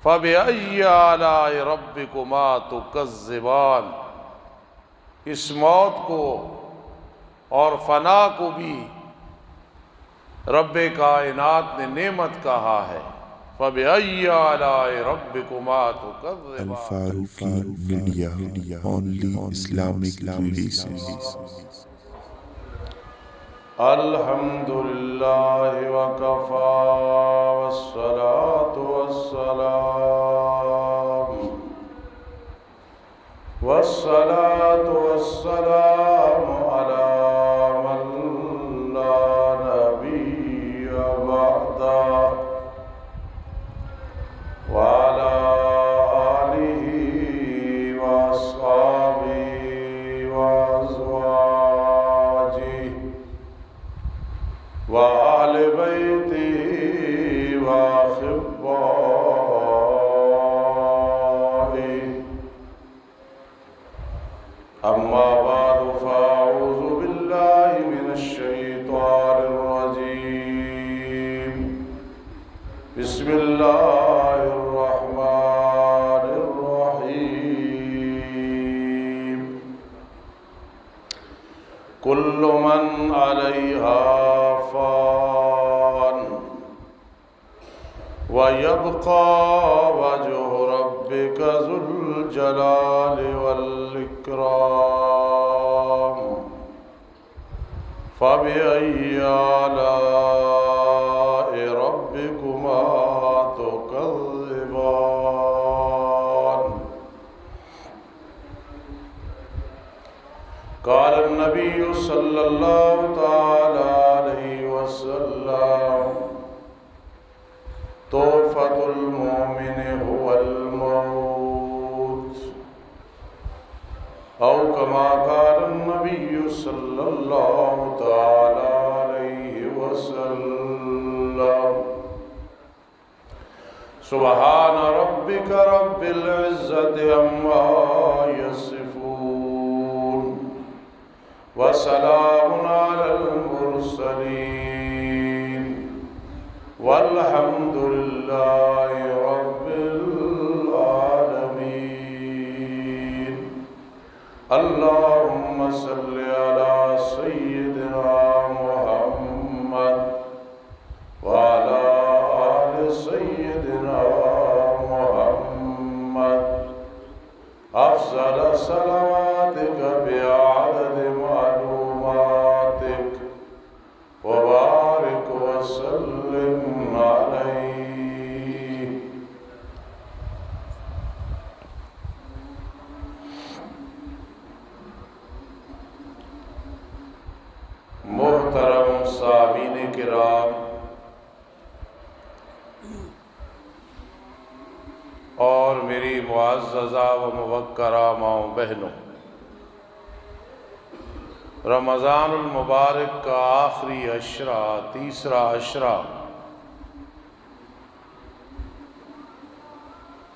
فَبِأَيِّ آلَاءِ رَبِّكُمَا تُكَذِّبَانِ، اس موت کو اور فنا کو بھی رب کائنات نے نعمت کہا ہے۔ فَبِأَيِّ آلَاءِ رَبِّكُمَا تُكَذِّبَانِ۔ Al-Faruqi media, only Islamic relations. الحمدللہ وکفا والصلاة والسلام علی من لا نبی بعدہ وعلی آلہ واصحابہ وازواجہ وآل بیتہ وأحبائہ، اما بعد فاعوذ باللہ من الشیطان الرجیم، بسم اللہ الرحمن الرحیم۔ کل من علیہا فان وَيَبْقَى وَجْهُ رَبِّكَ ذُو الْجَلَالِ وَالْإِكْرَامِ، فَبِأَيِّ آلَاءِ رَبِّكُمَا تُكَذِّبَانِ۔ قال النبي صلى الله تعالى عليه وسلم: تحفة المؤمن هو الموت، أو كما قال النبي صلى الله تعالى عليه وسلم۔ سبحان ربك رب العزة عما يصفون، وسلام على المرسلين، والحمد لله رب العالمين۔ اللهم صل على سيدنا محمد وعلى آل سيدنا محمد، أفضل صلواتك بعدد معلوماتك، وبارك وسلم عليه۔ محترم سامعین کرام اور میری معززہ و موقرہ ماؤں بہنوں، رمضان المبارک کا آخری عشرہ، تیسرا عشرہ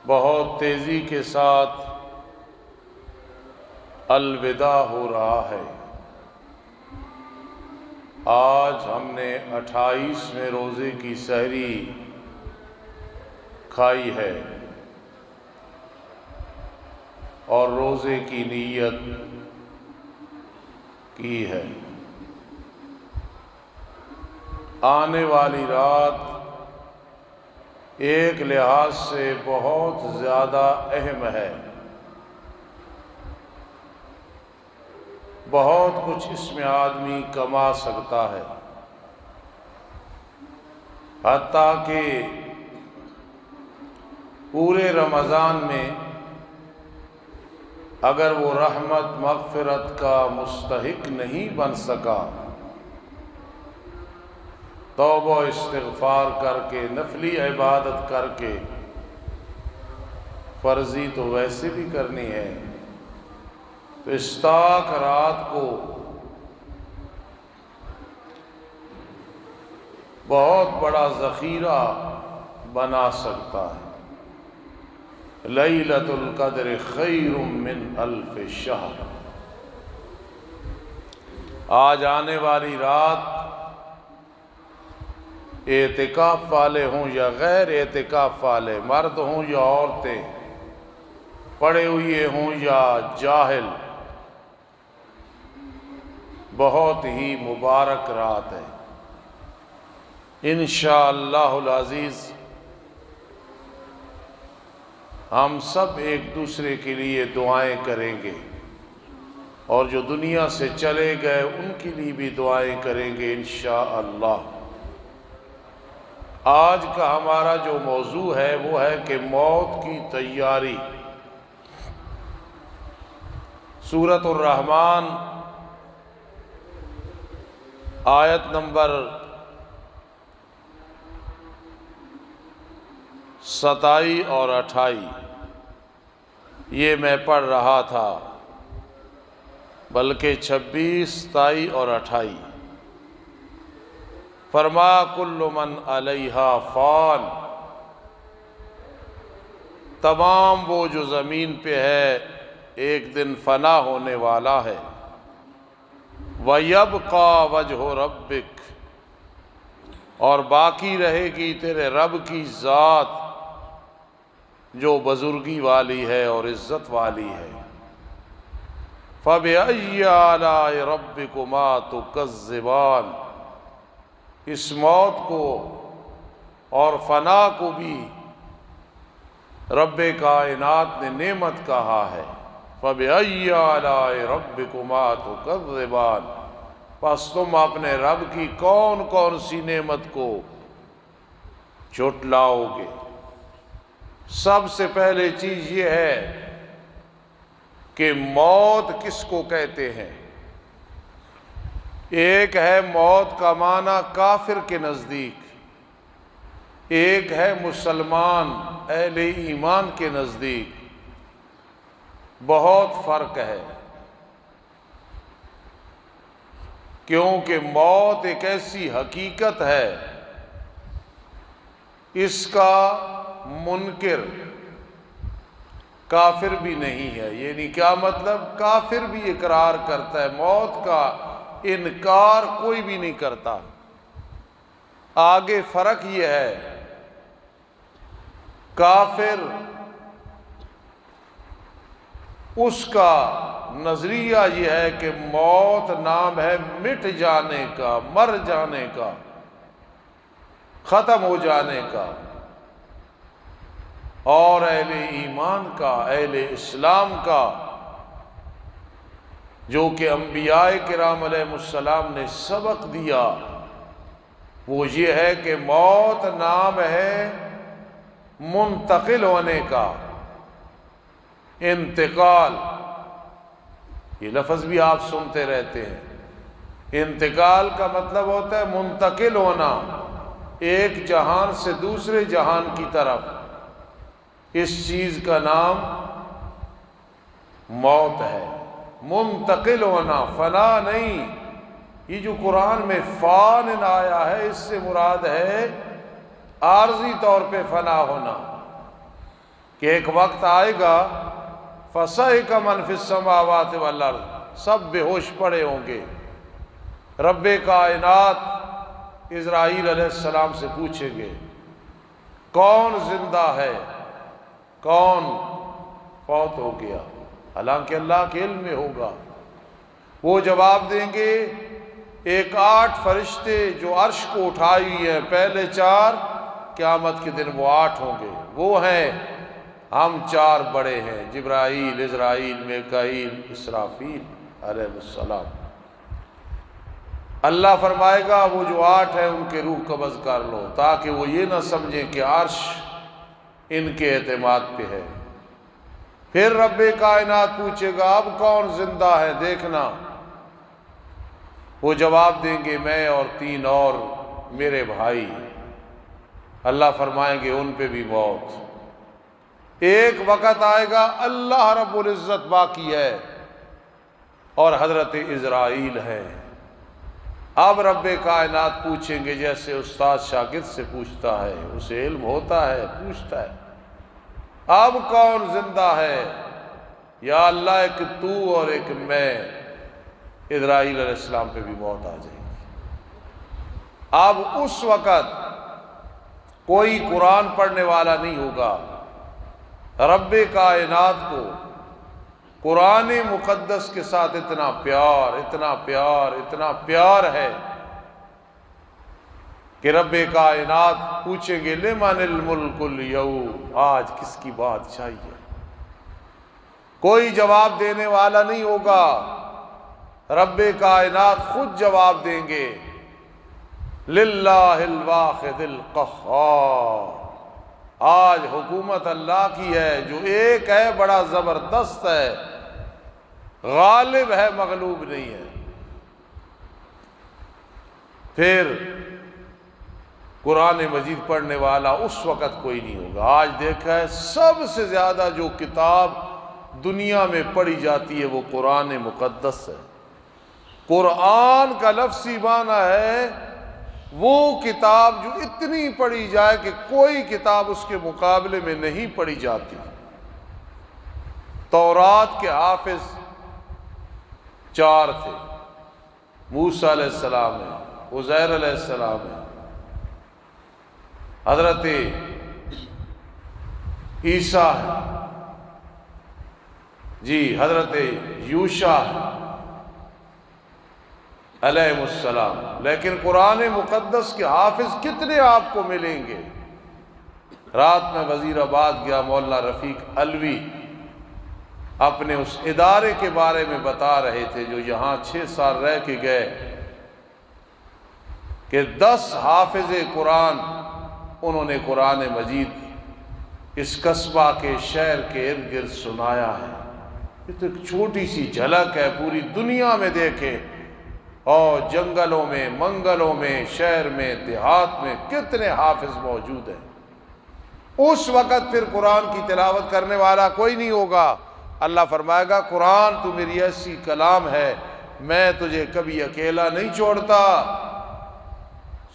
بہت تیزی کے ساتھ الوداع ہو رہا ہے۔ آج ہم نے 28ویں روزے کی سحری کھائی ہے اور روزے کی نیت کی ہے۔ آنے والی رات ایک لحاظ سے بہت زیادہ اہم ہے، بہت کچھ اس میں آدمی کما سکتا ہے، حتیٰ کہ پورے رمضان میں اگر وہ رحمت مغفرت کا مستحق نہیں بن سکا، توبہ استغفار کر کے، نفلی عبادت کر کے، فرضی تو ویسے بھی کرنی ہے، تو استاق رات کو بہت بڑا ذخیرہ بنا سکتا ہے۔ لیلۃ القدر خیر من الف شہر، آج آنے والی رات اعتکاف والے ہوں یا غیر اعتکاف والے، مرد ہوں یا عورتیں، پڑھے ہوئے ہوں یا جاہل، بہت ہی مبارک رات ہے۔ انشاءاللہ العزیز ہم سب ایک دوسرے کے لیے دعائیں کریں گے، اور جو دنیا سے چلے گئے ان کے لیے بھی دعائیں کریں گے انشاءاللہ۔ آج کا ہمارا جو موضوع ہے وہ ہے کہ موت کی تیاری۔ سورۃ الرحمن آیت نمبر 27 اور 28 یہ میں پڑھ رہا تھا، بلکہ 26، 27 اور 28۔ فرمایا کل من علیہا فان، تمام وہ جو زمین پہ ہے ایک دن فنا ہونے والا ہے۔ وَيَبْقَى وَجْهُ رَبِّكَ، اور باقی رہے گی تیرے رب کی ذات جو بزرگی والی ہے اور عزت والی ہے۔ فَبِأَيِّ آلَاءِ رَبِّكُمَا تُكَذِّبَانِ، اس موت کو اور فنا کو بھی رب کائنات نے نعمت کہا ہے۔ فَبِأَيِّ آلَاءِ رَبِّكُمَا تُكَذِّبَانِ، پس تم اپنے رب کی کون کون سی نعمت کو جھٹلاؤ گے؟ سب سے پہلے چیز یہ ہے کہ موت کس کو کہتے ہیں۔ ایک ہے موت کا معنی کافر کے نزدیک، ایک ہے مسلمان اہل ایمان کے نزدیک، بہت فرق ہے۔ کیونکہ موت ایک ایسی حقیقت ہے، اس کا منکر کافر بھی نہیں ہے۔ یعنی کیا مطلب؟ کافر بھی اقرار کرتا ہے، موت کا انکار کوئی بھی نہیں کرتا۔ آگے فرق یہ ہے، کافر اس کا نظریہ یہ ہے کہ موت نام ہے مٹ جانے کا، مر جانے کا، ختم ہو جانے کا، اور اہل ایمان کا، اہل اسلام کا، جو کہ انبیاء کرام علیہ السلام نے سبق دیا، وہ یہ ہے کہ موت نام ہے منتقل ہونے کا، انتقال۔ یہ لفظ بھی آپ سنتے رہتے ہیں، انتقال کا مطلب ہوتا ہے منتقل ہونا ایک جہان سے دوسرے جہان کی طرف، اس چیز کا نام موت ہے، منتقل ہونا، فنا نہیں۔ یہ جو قرآن میں فان آیا ہے اس سے مراد ہے عارضی طور پہ فنا ہونا، کہ ایک وقت آئے گا فَصَعِقَ مَنْ فِي السَّمَاوَاتِ وَالْأَرْضِ، سب بے ہوش پڑے ہوں گے۔ رب کائنات اسرائیل علیہ السلام سے پوچھیں گے کون زندہ ہے، کون فوت ہو گیا، حالانکہ اللہ کے علم میں ہوگا۔ وہ جواب دیں گے ایک 8 فرشتے جو عرش کو اٹھائی ہیں، پہلے 4 قیامت کے دن وہ 8 ہوں گے، وہ ہیں ہم 4 بڑے ہیں، جبرائیل، اسرائیل، میکائیل، اسرافیل علیہ السلام۔ اللہ فرمائے گا وہ جو 8 ہیں ان کے روح قبض کر لو، تاکہ وہ یہ نہ سمجھیں کہ عرش ان کے اعتماد پہ ہے۔ پھر رب کائنات پوچھے گا اب کون زندہ ہے دیکھنا، وہ جواب دیں گے میں اور 3 اور میرے بھائی۔ اللہ فرمائیں گے ان پہ بھی موت۔ ایک وقت آئے گا اللہ رب العزت باقی ہے اور حضرت اسرائیل ہے۔ اب رب کائنات پوچھیں گے جیسے استاد شاگرد سے پوچھتا ہے، اسے علم ہوتا ہے، پوچھتا ہے اب کون زندہ ہے؟ یا اللہ ایک تو اور ایک میں۔ اسرائیل علیہ السلام پہ بھی موت آ جائے گی۔ اب اس وقت کوئی قرآن پڑھنے والا نہیں ہوگا۔ رب کائنات کو قرآن مقدس کے ساتھ اتنا پیار، اتنا پیار، اتنا پیار ہے کہ رب کائنات پوچھیں گے لمن الملک اليوم، آج کس کی بادشاہی ہے؟ کوئی جواب دینے والا نہیں ہوگا، رب کائنات خود جواب دیں گے للہ الواحد القہار، آج حکومت اللہ کی ہے جو ایک ہے، بڑا زبردست ہے، غالب ہے، مغلوب نہیں ہے۔ پھر قرآن مجید پڑھنے والا اس وقت کوئی نہیں ہوگا۔ آج دیکھا ہے سب سے زیادہ جو کتاب دنیا میں پڑھی جاتی ہے وہ قرآن مقدس ہے۔ قرآن کا لفظی معنی ہے وہ کتاب جو اتنی پڑھی جائے کہ کوئی کتاب اس کے مقابلے میں نہیں پڑھی جاتی۔ تورات کے حافظ 4 تھے، موسیٰ علیہ السلام ہے، عزیر علیہ السلام ہے، حضرت عیسیٰ ہے، جی حضرت یوشع علیہ السلام۔ لیکن قرآن مقدس کے حافظ کتنے آپ کو ملیں گے؟ رات میں وزیر آباد گیا، مولانا رفیق علوی اپنے اس ادارے کے بارے میں بتا رہے تھے جو یہاں 6 سال رہ کے گئے کہ 10 حافظ قرآن انہوں نے قرآن مجید اس قصبہ کے شہر کے ارد گرد سنایا ہے۔ یہ تو ایک چھوٹی سی جھلک ہے، پوری دنیا میں دیکھیں اور جنگلوں میں، منگلوں میں، شہر میں، دیہات میں کتنے حافظ موجود ہیں۔ اس وقت پھر قرآن کی تلاوت کرنے والا کوئی نہیں ہوگا۔ اللہ فرمائے گا قرآن تو میری ایسی کلام ہے، میں تجھے کبھی اکیلا نہیں چھوڑتا۔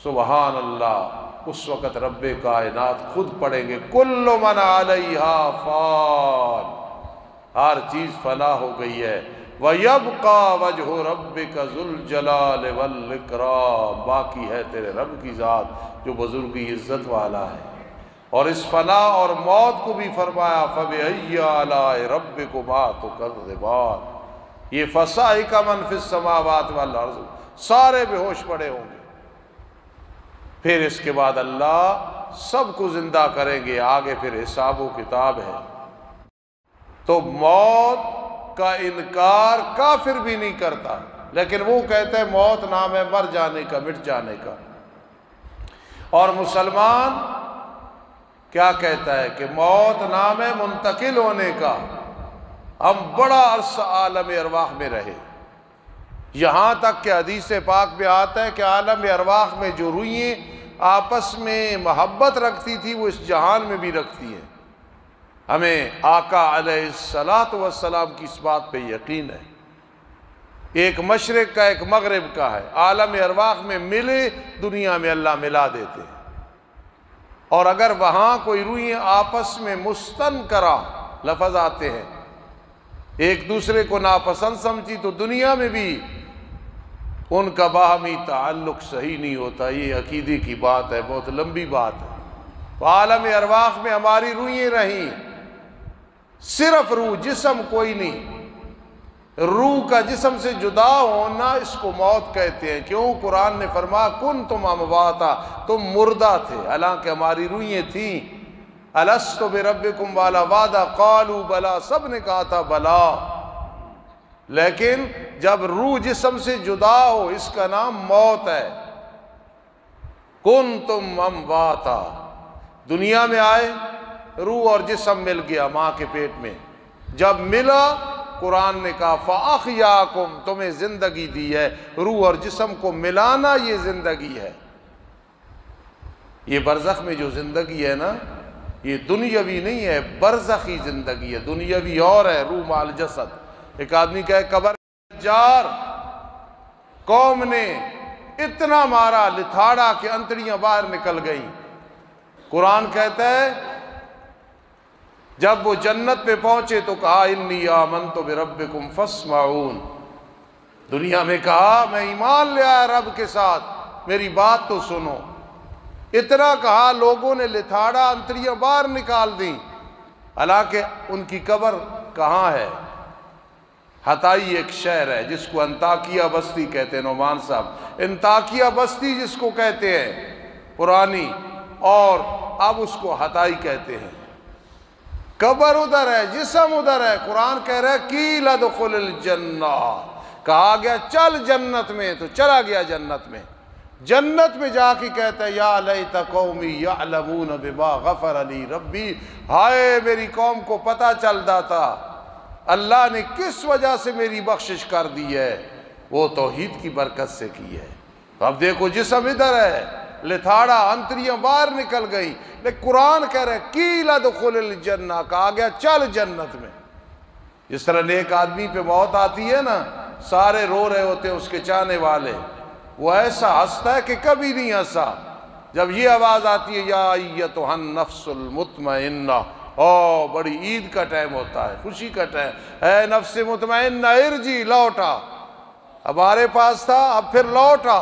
سبحان اللہ۔ اس وقت رب کائنات خود پڑھیں گے کل من علیہا فان، ہر چیز فنا ہو گئی ہے، وَيَبْقَى وَجْهُ رَبِّكَ ذُو الْجَلَالِ وَالْإِكْرَامِ، باقی ہے تیرے رب کی ذات جو بزرگی عزت والا ہے۔ اور اس فنا اور موت کو بھی فرمایا فَبِأَيِّ آلَاءِ رَبِّكُمَا تُكَذِّبَانِ، یہ فَصَائِقَ مَنْ فِي السَّمَاوَاتِ وَالْأَرْضِ، سارے بے ہوش پڑے ہوں گے۔ پھر اس کے بعد اللہ سب کو زندہ کریں گے، آگے پھر حساب و کتاب ہے۔ تو موت کا انکار کافر بھی نہیں کرتا، لیکن وہ کہتے ہیں موت نام ہے مر جانے کا، مٹ جانے کا۔ اور مسلمان کیا کہتا ہے کہ موت نام ہے منتقل ہونے کا، ہم بڑا عرصہ عالم ارواح میں رہے، یہاں تک کہ حدیث پاک میں آتا ہے کہ عالم ارواح میں جو روحیں آپس میں محبت رکھتی تھی وہ اس جہان میں بھی رکھتی ہیں۔ ہمیں آقا علیہ السلام کی اس بات پہ یقین ہے، ایک مشرق کا ایک مغرب کا ہے، عالم ارواح میں ملے دنیا میں اللہ ملا دیتے ہیں۔ اور اگر وہاں کوئی روحیں آپس میں مستنکرہ لفظ آتے ہیں، ایک دوسرے کو ناپسند سمجھی تو دنیا میں بھی ان کا باہمی تعلق صحیح نہیں ہوتا۔ یہ عقیدے کی بات ہے، بہت لمبی بات ہے۔ تو عالم ارواح میں ہماری روحیں رہیں، صرف روح، جسم کوئی نہیں۔ روح کا جسم سے جدا ہونا اس کو موت کہتے ہیں۔ کیوں؟ قرآن نے فرمایا کنتم امواتا، تم مردہ تھے، حالانکہ ہماری روحیں تھیں۔ الست بربکم والا وعدہ قالوا بلا، سب نے کہا تھا بلا، لیکن جب روح جسم سے جدا ہو اس کا نام موت ہے۔ کنتم امواتا، دنیا میں آئے، روح اور جسم مل گیا ماں کے پیٹ میں، جب ملا قرآن نے کہا فَأَحْيَاكُمْ، تمہیں زندگی دی ہے۔ روح اور جسم کو ملانا یہ زندگی ہے۔ یہ برزخ میں جو زندگی ہے نا، یہ دنیاوی نہیں ہے، برزخی زندگی ہے۔ دنیاوی اور ہے، روح مال جسد۔ ایک آدمی کہے قبر جار، قوم نے اتنا مارا لتھاڑا کہ انتڑیاں باہر نکل گئیں۔ قرآن کہتا ہے جب وہ جنت پہ پہنچے تو کہا انی آمنت بربکم فاسمعون، دنیا میں کہا میں ایمان لے آیا رب کے ساتھ، میری بات تو سنو۔ اتنا کہا لوگوں نے لتھاڑا انتریاں باہر نکال دیں، حالانکہ ان کی قبر کہاں ہے؟ حتائی ایک شہر ہے جس کو انطاکیہ بستی کہتے ہیں، نعمان صاحب، انطاکیہ بستی جس کو کہتے ہیں پرانی، اور اب اس کو حتائی کہتے ہیں۔ قبر ادھر ہے، جسم ادھر ہے۔ قرآن کہہ رہا ہے قیل ادخل الجنہ، کہا گیا چل جنت میں، تو چلا گیا جنت میں۔ جنت میں جا کے کہتا ہے یا لیت قومی یعلمون بما غفر لی ربی، ہائے میری قوم کو پتہ چل جاتا اللہ نے کس وجہ سے میری بخشش کر دی ہے، وہ توحید کی برکت سے کی ہے۔ اب دیکھو جسم ادھر ہے، لتھاڑا انتریاں باہر نکل گئی، لیکن قرآن کہہ رہے قیل ادخل الجنہ، کہا گیا چل جنت میں۔ جس طرح نیک آدمی پہ موت آتی ہے نا، سارے رو رہے ہوتے ہیں اس کے چاہنے والے، وہ ایسا ہنستا ہے کہ کبھی نہیں ہنسا۔ جب یہ آواز آتی ہے یا ایتھا النفس المطمئنہ، بڑی عید کا ٹائم ہوتا ہے، خوشی کا ٹائم، اے نفس مطمئنہ ارجی، لوٹا، ہمارے پاس تھا اب پھر لوٹا،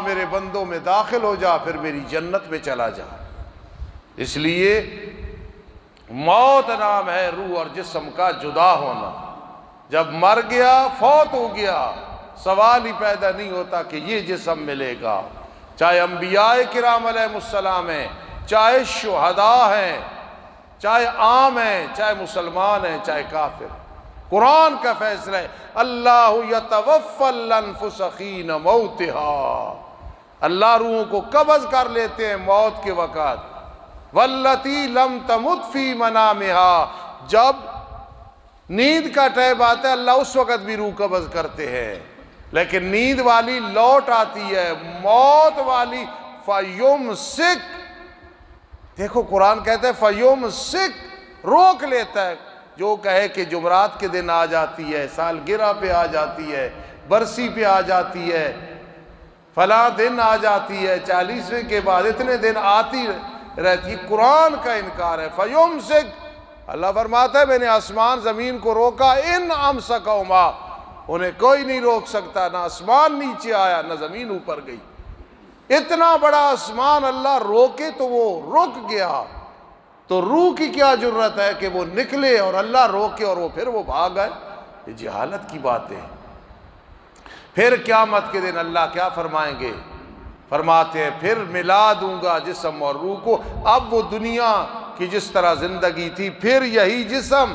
میرے بندوں میں داخل ہو جا، پھر میری جنت میں چلا جا۔ اس لیے موت نام ہے روح اور جسم کا جدا ہونا۔ جب مر گیا، فوت ہو گیا، سوال ہی پیدا نہیں ہوتا کہ یہ جسم ملے گا، چاہے انبیاء کرام علیہ السلام ہیں، چاہے شہداء ہیں، چاہے عام ہیں، چاہے مسلمان ہیں، چاہے کافر۔ قرآن کا فیصلہ ہے اللہ یتوفی الانفس حین موتہا، اللہ روحوں کو قبض کر لیتے ہیں موت کے وقت۔ واللتی لم تمت فی منامہا، جب نیند کا ٹائم آتا ہے اللہ اس وقت بھی روح قبض کرتے ہیں، لیکن نیند والی لوٹ آتی ہے، موت والی فیمسک، دیکھو قرآن کہتا ہے فیمسک، روک لیتا ہے۔ جو کہے کہ جمعرات کے دن آ جاتی ہے، سالگرہ پہ آ جاتی ہے، برسی پہ آ جاتی ہے، فلاں دن آ جاتی ہے، 40ویں کے بعد اتنے دن آتی رہتی ہے، قرآن کا انکار ہے۔ فیمسک، اللہ فرماتا ہے میں نے آسمان زمین کو روکا، ان امسکہما، انہیں کوئی نہیں روک سکتا، نہ آسمان نیچے آیا نہ زمین اوپر گئی۔ اتنا بڑا آسمان اللہ روکے تو وہ رک گیا، تو روح کی کیا جرت ہے کہ وہ نکلے اور اللہ روکے اور وہ پھر وہ بھاگ گئے؟ یہ جہالت کی باتیں ہیں۔ پھر قیامت کے دن اللہ کیا فرمائیں گے؟ فرماتے ہیں پھر ملا دوں گا جسم اور روح کو۔ اب وہ دنیا کی جس طرح زندگی تھی، پھر یہی جسم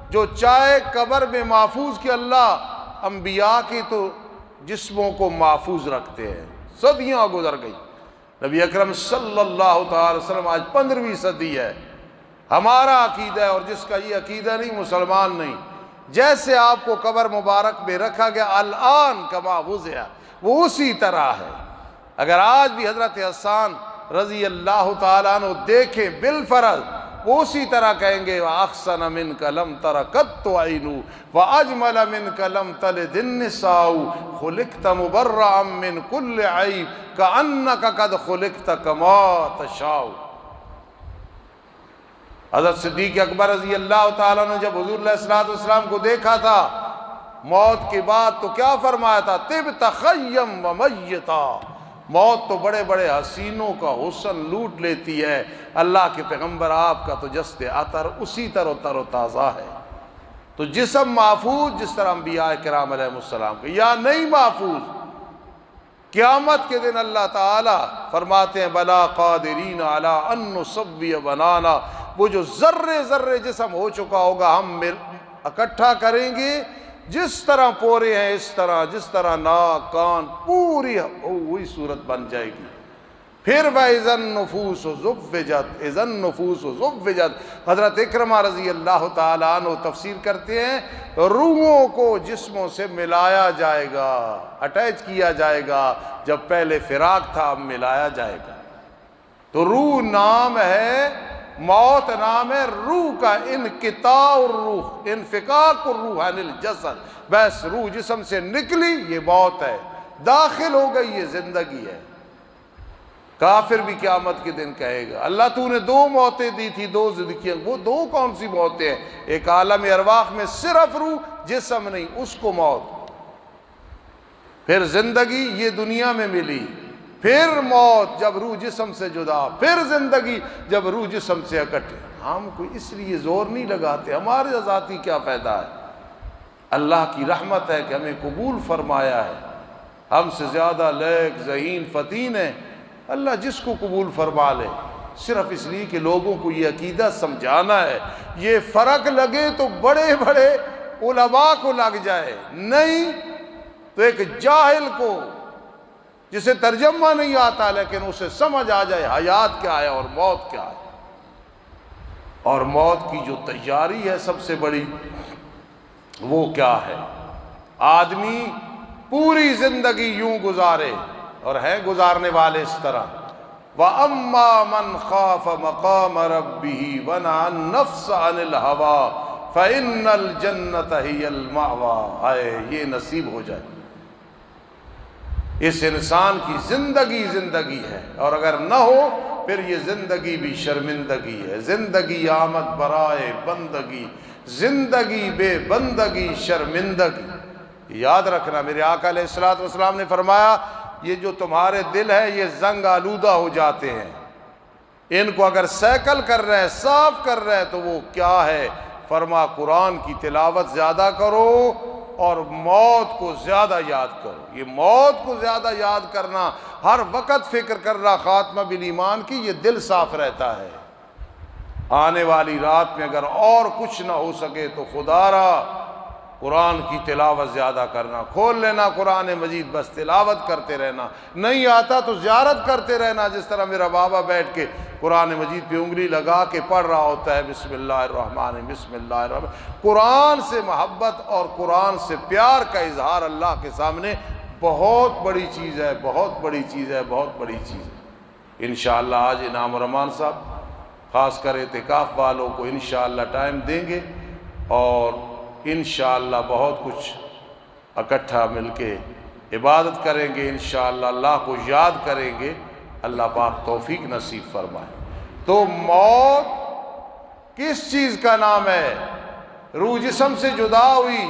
جو چاہے قبر میں محفوظ، کہ اللہ انبیاء کی تو جسموں کو محفوظ رکھتے ہیں، صدیاں گزر گئی، نبی اکرم صلی اللہ تعالی وسلم آج 15ویں صدی ہے، ہمارا عقیدہ ہے، اور جس کا یہ عقیدہ نہیں مسلمان نہیں۔ جیسے آپ کو قبر مبارک میں رکھا گیا الان کما وضع، وہ اسی طرح ہے۔ اگر آج بھی حضرت حسان رضی اللہ تعالیٰ عنہ دیکھیں بالفرض، وہ اسی طرح کہیں گے وَأَحْسَنَ مِنْكَ لَمْ تَرَ قَطُّ عَيْنُ وَأَجْمَلَ مِنْكَ لَمْ تَلِدِ النِّسَاءُ خُلِقْتَ مُبَرَّأً مِنْ كُلِّ عَيْبٍ كَأَنَّكَ قَدْ خُلِقْتَ كَمَا تَشَاءُ۔ حضرت صدیق اکبر رضی اللہ تعالیٰ نے جب حضور علیہ السلام کو دیکھا تھا موت کے بعد تو کیا فرمایا تھا؟ طِبْتَ خَيًّا وَمَيِّتًا، موت تو بڑے بڑے حسینوں کا حسن لوٹ لیتی ہے، اللہ کے پیغمبر آپ کا تو جست عطر اسی طرح تر و تازہ ہے۔ تو جسم محفوظ جس طرح انبیاء کرام علیہ السلام کے، یا نہیں محفوظ؟ قیامت کے دن اللہ تعالیٰ فرماتے ہیں بلا قادرین علی ان نسوی بنانا، وہ جو ذرے ذرے جسم ہو چکا ہوگا ہم اکٹھا کریں گے، جس طرح پورے ہیں اس طرح، جس طرح ناک کان پوری وہی صورت بن جائے گی۔ پھر وَإِذَا النُّفُوسُ زُوِّجَتْ، اِذَا النُّفُوسُ زُوِّجَتْ، حضرت اکرمہ رضی اللہ تعالیٰ عنہ تفسیر کرتے ہیں روحوں کو جسموں سے ملایا جائے گا، اٹیچ کیا جائے گا، جب پہلے فراق تھا اب ملایا جائے گا۔ تو روح نام ہے، موت نام ہے روح کا، انقطاع الروح، انفکاک الروح عن الجسد، بس روح جسم سے نکلی یہ موت ہے، داخل ہو گئی یہ زندگی ہے۔ کافر بھی قیامت کے دن کہے گا اللہ تو نے دو موتیں دی تھی، دو زندگیاں، وہ دو کون سی موتیں ہیں؟ ایک عالم ارواح میں صرف روح، جسم نہیں، اس کو موت، پھر زندگی یہ دنیا میں ملی، پھر موت جب روح جسم سے جدا، پھر زندگی جب روح جسم سے اکٹھے۔ ہم کوئی اس لیے زور نہیں لگاتے، ہمارے ذاتی کیا فائدہ ہے؟ اللہ کی رحمت ہے کہ ہمیں قبول فرمایا ہے، ہم سے زیادہ لیک ذہین فتین ہے، اللہ جس کو قبول فرما لے، صرف اس لیے کہ لوگوں کو یہ عقیدہ سمجھانا ہے۔ یہ فرق لگے تو بڑے بڑے علماء کو لگ جائے، نہیں تو ایک جاہل کو جسے ترجمہ نہیں آتا لیکن اسے سمجھ آ جائے حیات کیا ہے اور موت کیا ہے۔ اور موت کی جو تیاری ہے سب سے بڑی وہ کیا ہے؟ آدمی پوری زندگی یوں گزارے، اور ہے گزارنے والے اس طرح، وَأَمَّا مَنْ خَافَ مَقَامَ رَبِّهِ وَنَهَى النَّفْسَ عَنِ الْهَوَىٰ فَإِنَّ الْجَنَّةَ ہِيَ الْمَأْوَىٰ۔ ہائے یہ نصیب ہو جائے۔ اس انسان کی زندگی ہے، اور اگر نہ ہو پھر یہ زندگی بھی شرمندگی ہے۔ زندگی آمد برائے بندگی، زندگی بے بندگی شرمندگی۔ یاد رکھنا، میرے آقا علیہ السلام نے فرمایا یہ جو تمہارے دل ہے یہ زنگ آلودہ ہو جاتے ہیں، ان کو اگر سیکل کر رہے ہیں، صاف کر رہے ہیں تو وہ کیا ہے؟ فرما قرآن کی تلاوت زیادہ کرو اور موت کو زیادہ یاد کرو۔ یہ موت کو زیادہ یاد کرنا، ہر وقت فکر کر رہا خاتمہ بالایمان کی، یہ دل صاف رہتا ہے۔ آنے والی رات میں اگر اور کچھ نہ ہو سکے تو خدا را قرآن کی تلاوت زیادہ کرنا، کھول لینا قرآن مجید، بس تلاوت کرتے رہنا، نہیں آتا تو زیارت کرتے رہنا، جس طرح میرا بابا بیٹھ کے قرآن مجید پہ انگلی لگا کے پڑھ رہا ہوتا ہے، بسم اللہ الرحمن الرحیم بسم اللہ الرحمن۔ قرآن سے محبت اور قرآن سے پیار کا اظہار اللہ کے سامنے بہت بڑی چیز ہے، بہت بڑی چیز ہے، بہت بڑی چیز ہے۔ انشاءاللہ آج انعام الرحمان صاحب خاص کر اعتکاف والوں کو انشاءاللہ ٹائم دیں گے، اور انشاءاللہ بہت کچھ اکٹھا مل کے عبادت کریں گے، انشاءاللہ اللہ کو یاد کریں گے، اللہ پاک توفیق نصیب فرمائے۔ تو موت کس چیز کا نام ہے؟ روح جسم سے جدا ہوئی۔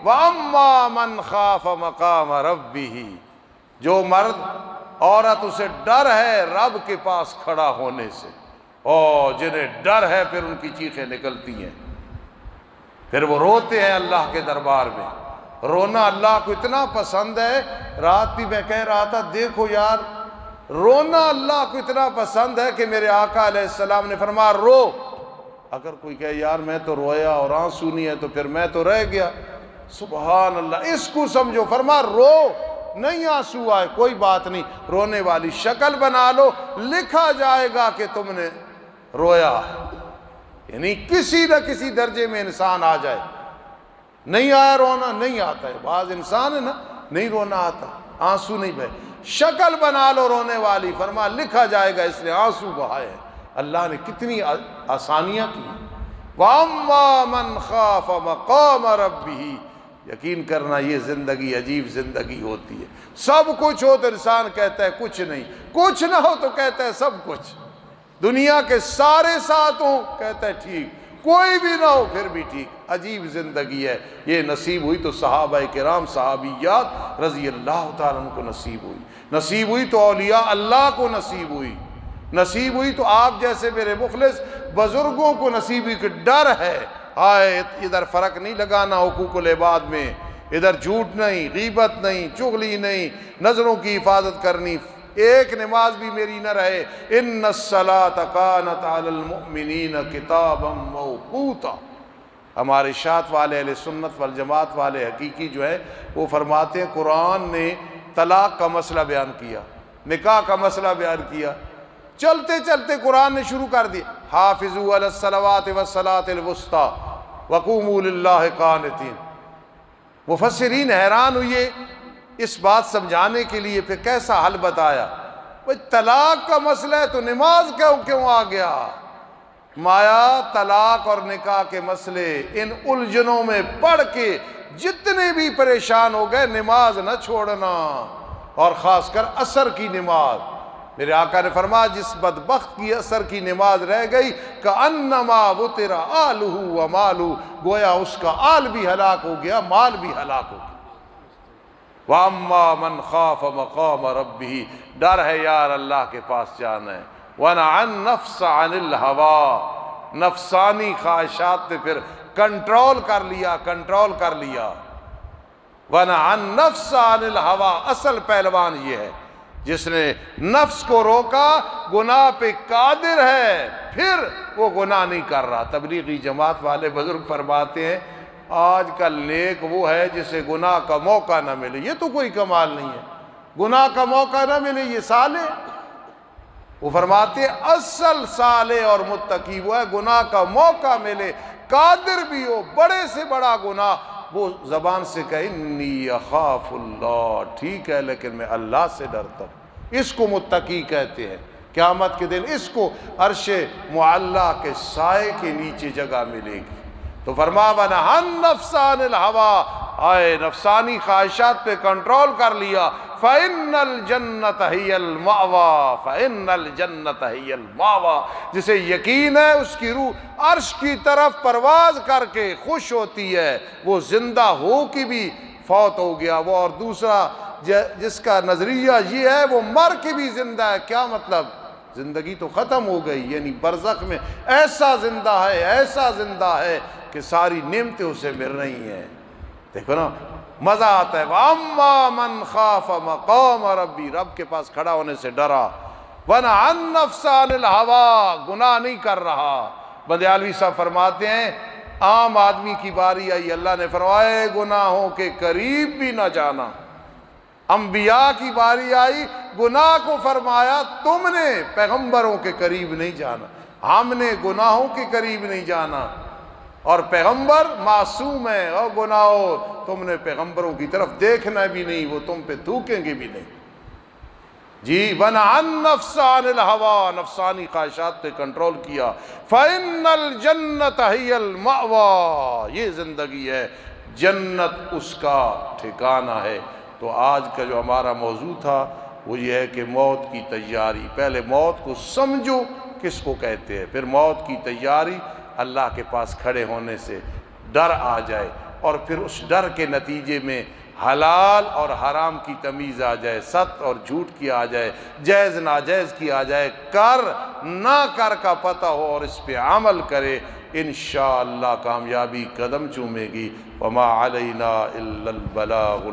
وَأَمَّا مَنْ خَافَ مَقَامَ رَبِّهِ، جو مرد عورت اسے ڈر ہے رب کے پاس کھڑا ہونے سے، اور جنہیں ڈر ہے پھر ان کی چیخیں نکلتی ہیں، پھر وہ روتے ہیں اللہ کے دربار میں۔ رونا اللہ کو اتنا پسند ہے، رات بھی میں کہہ رہا تھا دیکھو یار، رونا اللہ کو اتنا پسند ہے کہ میرے آقا علیہ السلام نے فرمایا رو۔ اگر کوئی کہے یار میں تو رویا اور آنسو نہیں ہے تو پھر میں تو رہ گیا، سبحان اللہ، اس کو سمجھو، فرمایا رو، نہیں آنسو آئے کوئی بات نہیں، رونے والی شکل بنا لو، لکھا جائے گا کہ تم نے رویا ہے، یعنی کسی نہ کسی درجے میں انسان آ جائے۔ نہیں آیا رونا، نہیں آتا ہے، بعض انسان ہے نا نہیں رونا آتا، آنسو نہیں بہے، شکل بنا لو رونے والی، فرما لکھا جائے گا اس نے آنسو بہائے ہیں۔ اللہ نے کتنی آسانیاں کی۔ وَأَمَّا مَنْ خَافَ مَقَامَ رَبِّهِ، یقین کرنا یہ زندگی عجیب زندگی ہوتی ہے۔ سب کچھ ہو تو انسان کہتا ہے کچھ نہیں، کچھ نہ ہو تو کہتا ہے سب کچھ، دنیا کے سارے ساتھ ہوں کہتا ہے ٹھیک، کوئی بھی نہ ہو پھر بھی ٹھیک۔ عجیب زندگی ہے یہ، نصیب ہوئی تو صحابہ کرام صحابیات رضی اللہ تعالیٰ عنہ کو نصیب ہوئی، نصیب ہوئی تو اولیاء اللہ کو نصیب ہوئی، نصیب ہوئی تو آپ جیسے میرے مخلص بزرگوں کو نصیب ہوئی کہ ڈر ہے، آئے ادھر فرق نہیں لگانا حقوق العباد میں، ادھر جھوٹ نہیں، غیبت نہیں، چغلی نہیں، نظروں کی حفاظت کرنی، ایک نماز بھی میری نہ رہے۔ ان الصلاۃ کانت علی المؤمنین کتابا موقوتا۔ ہمارے اشاعت والے اہل سنت والجماعت والے حقیقی جو ہے وہ فرماتے ہیں قرآن نے طلاق کا مسئلہ بیان کیا، نکاح کا مسئلہ بیان کیا، چلتے چلتے قرآن نے شروع کر دیا حافظوا علی الصلوات والصلاۃ الوسطی وقوموا للہ قانتین۔ مفسرین حیران ہوئے اس بات سمجھانے کے لیے، پھر کیسا حل بتایا؟ بھئی طلاق کا مسئلہ ہے تو نماز کیوں آ گیا؟ مایا طلاق اور نکاح کے مسئلے ان الجھنوں میں پڑھ کے جتنے بھی پریشان ہو گئے، نماز نہ چھوڑنا، اور خاص کر عصر کی نماز۔ میرے آقا نے فرمایا جس بدبخت کی عصر کی نماز رہ گئی کأنما وطر آلہ ومالہ، گویا اس کا آل بھی ہلاک ہو گیا، مال بھی ہلاک ہو گیا۔ وَأَمَّا مَنْ خَافَ مَقَامَ رَبِّهِ، ڈر ہے یار اللہ کے پاس جانا ہے، وَنَهَا النَّفْسَ عَنِ الْهَوَىٰ، نفسانی خواہشات پہ پھر کنٹرول کر لیا، وَنَهَا النَّفْسَ عَنِ الْهَوَىٰ، اصل پہلوان یہ ہے جس نے نفس کو روکا، گناہ پہ قادر ہے، پھر وہ گناہ نہیں کر رہا۔ تبلیغی جماعت والے بزرگ فرماتے ہیں آج کل نیک وہ ہے جسے گناہ کا موقع نہ ملے، یہ تو کوئی کمال نہیں ہے، گناہ کا موقع نہ ملے یہ صالح۔ وہ فرماتے ہیں اصل صالح اور متقی وہ ہے گناہ کا موقع ملے، قادر بھی ہو، بڑے سے بڑا گناہ وہ زبان سے کہے انی اخاف اللہ، ٹھیک ہے لیکن میں اللہ سے ڈرتا ہوں، اس کو متقی کہتے ہیں۔ قیامت کے دن اس کو عرش معلیٰ کے سائے کے نیچے جگہ ملے گی۔ تو فرما وَنَهَا النَّفْسَ عَنِ الْهَوَىٰ، آئے نفسانی خواہشات پہ کنٹرول کر لیا، فَإِنَّ الْجَنَّةَ هِيَ الْمَأْوَىٰ، فَإِنَّ الْجَنَّةَ هِيَ الْمَأْوَىٰ، جسے یقین ہے اس کی روح عرش کی طرف پرواز کر کے خوش ہوتی ہے، وہ زندہ ہو کی بھی فوت ہو گیا وہ، اور دوسرا جس کا نظریہ یہ ہے وہ مر کے بھی زندہ ہے۔ کیا مطلب؟ زندگی تو ختم ہو گئی، یعنی برزخ میں ایسا زندہ ہے کہ ساری نعمتیں اسے مل رہی ہیں۔ دیکھو نا مزہ آتا ہے۔ وَأَمَّا مَنْ خَافَ مَقَامَ رَبِّهِ، رب کے پاس کھڑا ہونے سے ڈرا، وَنَهَا النَّفْسَ عَنِ الْهَوَىٰ، گناہ نہیں کر رہا۔ بندیالوی صاحب فرماتے ہیں عام آدمی کی باری آئی، اللہ نے فرمایا گناہوں کے قریب بھی نہ جانا۔ انبیاء کی باری آئی، گناہ کو فرمایا تم نے پیغمبروں کے قریب نہیں جانا، ہم نے گناہوں کے قریب نہیں جانا، اور پیغمبر معصوم ہیں، اور گناہوں تم نے پیغمبروں کی طرف دیکھنا بھی نہیں، وہ تم پہ تھوکیں گے بھی نہیں۔ جی وَنَهَا النَّفْسَ عَنِ الْهَوَىٰ، نفسانی خواہشات پہ کنٹرول کیا، فَإِنَّ الْجَنَّةَ هِيَ الْمَأْوَىٰ، یہ زندگی ہے، جنت اس کا ٹھکانہ ہے۔ تو آج کا جو ہمارا موضوع تھا وہ یہ ہے کہ موت کی تیاری، پہلے موت کو سمجھو کس کو کہتے ہیں، پھر موت کی تیاری، اللہ کے پاس کھڑے ہونے سے ڈر آ جائے، اور پھر اس ڈر کے نتیجے میں حلال اور حرام کی تمیز آ جائے، سچ اور جھوٹ کی آ جائے، جائز ناجائز کی آ جائے، کر نہ کر کا پتہ ہو اور اس پہ عمل کرے، انشاءاللہ کامیابی قدم چومے گی۔ وما علینا الا البلاغ